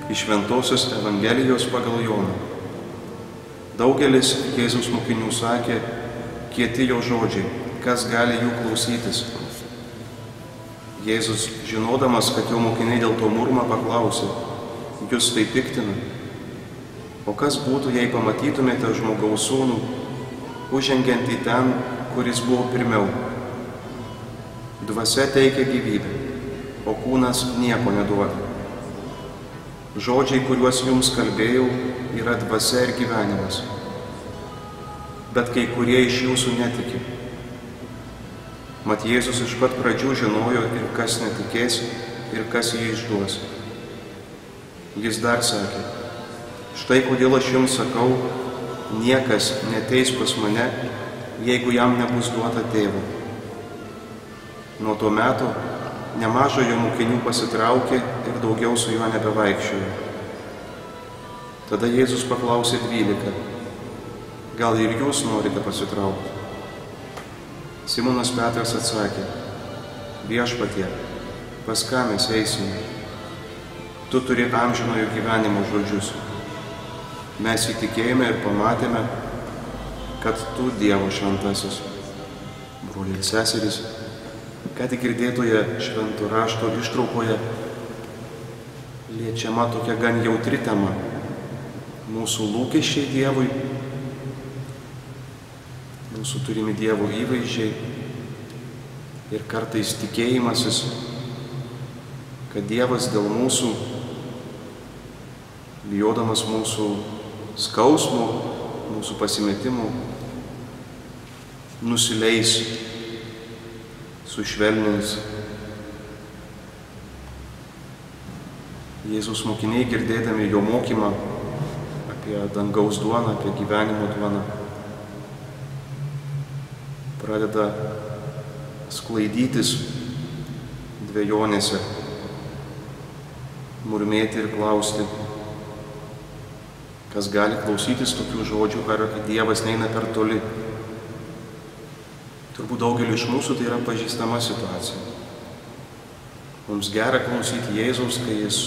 Iš Šventosios Evangelijos pagal Joną. Daugelis Jėzaus mokinių sakė, kieti jo žodžiai, kas gali jų klausytis. Jėzus, žinodamas, kad jo mokiniai dėl to murma, paklausė, jūs tai piktina? O kas būtų, jei pamatytumėte žmogaus sūnų, užžengiant į ten, kuris buvo pirmiau? Dvasia teikia gyvybę, o kūnas nieko neduoda. Žodžiai, kuriuos jums kalbėjau, yra dvasia ir gyvenimas. Bet kai kurie iš jūsų netiki. Mat Jėzus iš pat pradžių žinojo ir kas netikės, ir kas jį išduos. Jis dar sakė, štai kodėl aš jums sakau, niekas neteis pas mane, jeigu jam nebus duota tėvo. Nuo to meto nemaža jo mokinių pasitraukė ir daugiau su juo nebevaikščiojo. Tada Jėzus paklausė 12, gal ir jūs norite pasitraukti? Simonas Petras atsakė, viešpatie, pas ką mes eisime? Tu turi amžinojo gyvenimo žodžius. Mes įtikėjome ir pamatėme, kad tu Dievo šventasis. Broliai ir seserys, ką tik girdėtoje švento rašto ištraukoje liečiama tokia gan jautri tema. Mūsų lūkesčiai Dievui, mūsų turimi Dievo įvaizdžiai ir kartais tikėjimasis, kad Dievas dėl mūsų, bijodamas mūsų skausmų, mūsų pasimetimų, nusileis, sušvelnins. Jėzus mokiniai, girdėdami jo mokymą apie dangaus duoną, apie gyvenimo duoną, pradeda sklaidytis dvejonėse, murmėti ir klausti, kas gali klausytis tokių žodžių, ar Dievas neina per toli. Turbūt daugeliu iš mūsų tai yra pažįstama situacija. Mums gera klausyti Jėzaus, kai jis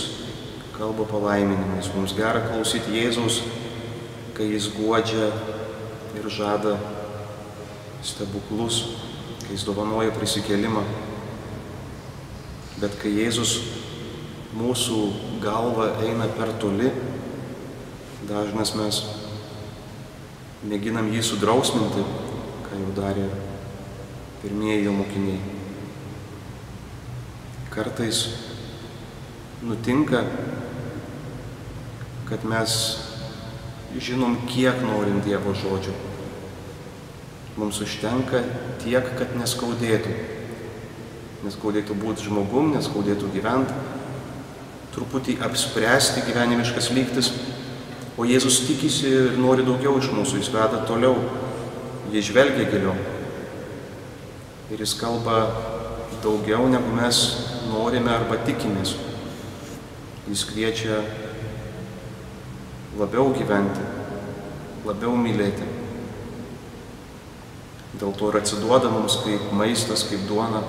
kalba palaiminimais. Mums gera klausyti Jėzaus, kai jis guodžia ir žada stebuklus, kai jis dovanoja prisikėlimą. Bet kai Jėzus mūsų galva eina per toli, dažnas mes mėginam jį sudrausminti, ką jau darė pirmieji jo mokiniai. Kartais nutinka, kad mes žinom, kiek norim Dievo žodžių. Mums užtenka tiek, kad neskaudėtų. Neskaudėtų būti žmogum, neskaudėtų gyventi, truputį apspręsti gyvenimiškas lygtis. O Jėzus tikisi ir nori daugiau iš mūsų, jis veda toliau, jis žvelgia giliau. Ir jis kalba daugiau, negu mes norime arba tikimės. Jis kviečia labiau gyventi, labiau mylėti. Dėl to ir atsiduoda mums kaip maistas, kaip duona,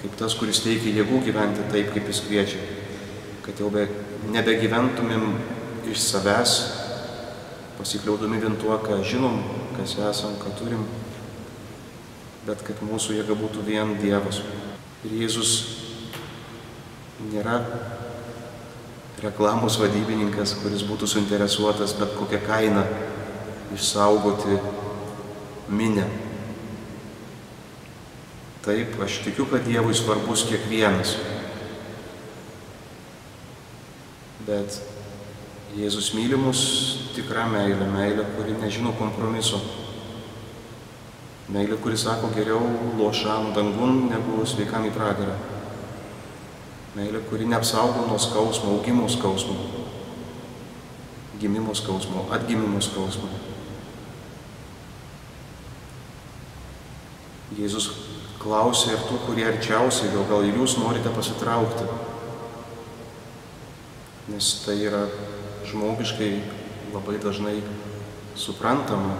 kaip tas, kuris teikia jėgų gyventi taip, kaip jis kviečia. Kad jau nebegyventumėm iš savęs, pasikliaudami vien tuo, ką žinom, kas esam, ką turim, bet kad mūsų jėga būtų vien Dievas. Ir Jėzus nėra reklamos vadybininkas, kuris būtų suinteresuotas bet kokią kainą išsaugoti minią. Taip, aš tikiu, kad Dievui svarbus kiekvienas. Bet Jėzus myli mus tikrą meilę, meilę, kuri nežino kompromiso. Meilė, kuri sako, geriau lošam dangun, negu sveikam į pragarą. Meilė, kuri neapsaugo nuo skausmo, augimo skausmo, gimimo skausmo, atgimimo skausmo. Jėzus klausė ir tų, kurie arčiausiai, gal ir jūs norite pasitraukti. Nes tai yra žmogiškai labai dažnai suprantama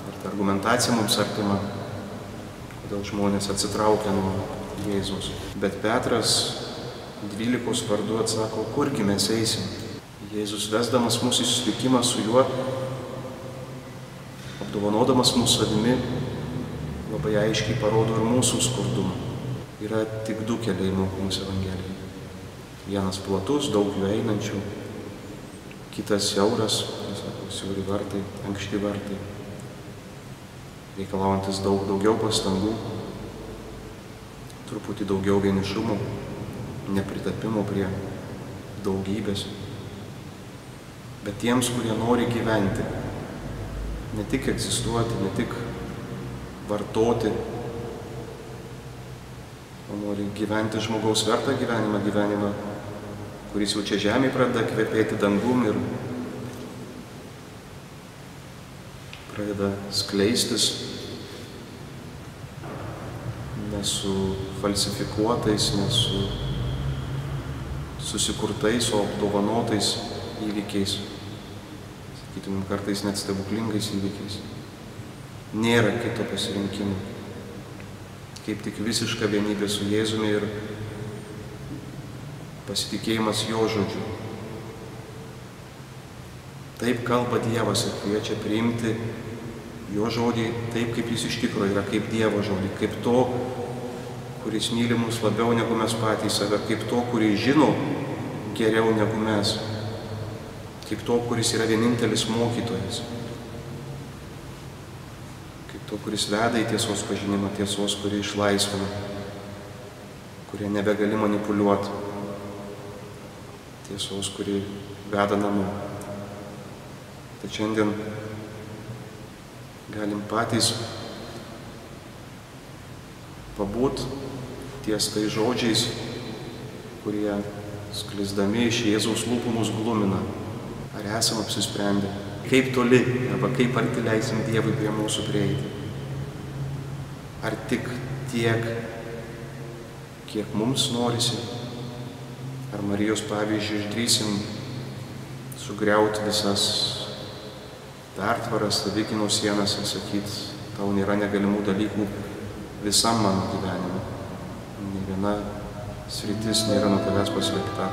ir ta argumentacija mums artima, kodėl žmonės atsitraukia nuo Jėzaus. Bet Petras 12 vardu atsako, kurgi mes eisim? Jėzus vesdamas mūsų į susitikimą su juo, apdovanodamas mūsų savimi, labai aiškiai parodo ir mūsų skurdumą. Yra tik du keliai moko mūsų Evangelijai. Vienas platus, daug jų einančių, kitas siauras, siauri vartai, ankšti vartai, reikalaujantis daugiau pastangų, truputį daugiau vienišumo, nepritapimo prie daugybės. Bet tiems, kurie nori gyventi, ne tik egzistuoti, ne tik vartoti, o nori gyventi žmogaus vertą gyvenimą, kuris jau čia žemėje pradeda kvepėti dangum ir pradeda skleistis ne su falsifikuotais, ne su susikurtais, o apdovanotais įvykiais, sakytumėm, kartais net stebuklingais įvykiais. Nėra kito pasirinkimo, kaip tik visiška vienybė su Jėzumi ir pasitikėjimas jo žodžiu. Taip kalba Dievas ir kviečia priimti jo žodį taip, kaip jis iš tikrųjų yra, kaip Dievo žodį, kaip to, kuris myli mus labiau negu mes patys save, kaip to, kuris žino geriau negu mes, kaip to, kuris yra vienintelis mokytojas, kaip to, kuris veda į tiesos pažinimą, tiesos, kuri išlaisvina, kurie nebegali manipuliuoti, tiesos, kuri veda namo. Tai šiandien galim patys pabūt ties tai žodžiais, kurie sklisdami iš Jėzaus lūpų mus glumina. Ar esam apsisprendę, kaip toli arba kaip arti leisim Dievui prie mūsų prieiti. Ar tik tiek, kiek mums norisi, ar Marijos pavyzdžiui išdrįsim sugriauti visas pertvaras, savigynos sienas ir sakyt, tau nėra negalimų dalykų visam mano gyvenime. Nė viena sritis nėra nuo tavęs paslėpta.